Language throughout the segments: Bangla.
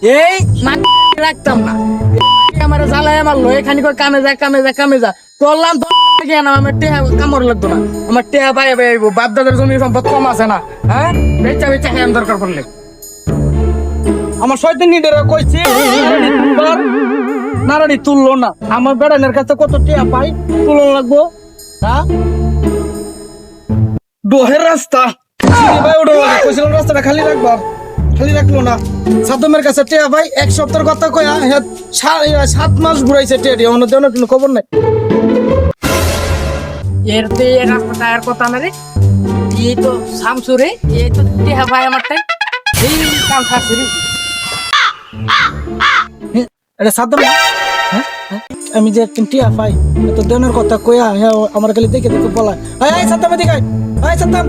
এই রাখতাম না আমার জ্বালায় মারলো এখানে করে কামে যা করলাম তো আমার টেহা কামড় লাগতো না আমার টেহা পাই বাপ দাদার জমি সম্পদ কম আছে না হ্যাঁ বেচা হ্যাঁ দরকার পড়লে আমার শয়তান নিডারে কইছি নারানি তুললো না আমার বেড়ানের কাছে কত টেহা পাই তুলন লাগবো হ্যাঁ ডোহের রাস্তা ভাই ওটা কইছিলাম রাস্তাটা খালি রাখলো না সাদমের কাছে টিয়া ভাই এক সপ্তাহের কথা কয়া 7 মাস ঘুরাইছে টিয়া অন্য দেওয়ার কোনো খবর নাই এর তো এই রাস্তাটা আর কথা না রে এই তো শামসুরে এই তো টিয়া ভাই আমার তাই এই কাম থাকছে রে এটা সাদম আমি যে টিয়া ভাই তো দেওয়ার কথা কয়া আমার খালি দেখে বলা এই সাদম এদিকে আয় সাদম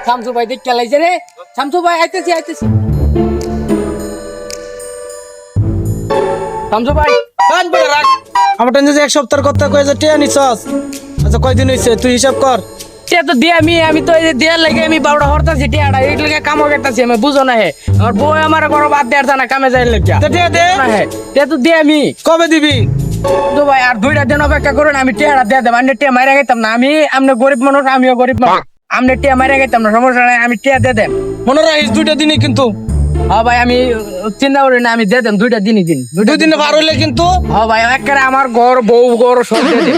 শামসু ভাই দেখ চালাইছে রে শামসু ভাই আইতেছি শামসু ভাই কান বলে রাখ আমার টেন যে এক সপ্তাহের কথা কয়ে যে টিয়া নিছস আচ্ছা কয়দিন হইছে তুই হিসাব কর টিয়া তো দিয়া আমি তো এই যে দেয়ার লাগে আমি 12টা হরতাছি টিয়াটা এই লাগে কামও করতেছি আমি বুঝো না হে আমার বউ আমার ঘর বাদ দেয়ার না কামে যাই লাগা টিয়া দে না হে টিয়া তো দিয়া আমি কবে দিবি তো ভাই আর 2টা দিন অপেক্ষা করুন আমি টিয়াটা দিয়ে দেব আমি টিয়া মাইরা গেতাম না আমি আমনে গরিব মানুষ আমিও গরিব মানুষ আমনে টিয়া মাইরা গেতাম না সমস্যা নাই আমি টিয়া দিয়ে দেব মনে রাখিস 2টা দিনই কিন্তু হ্যাঁ ভাই আমি চিন্তা করি না আমি দিয়ে দেব 2টা দিনই 2 দিনে পার হইলে কিন্তু হ্যাঁ ভাই একেবারে আমার ঘর বউ ঘর সব দিয়ে দেব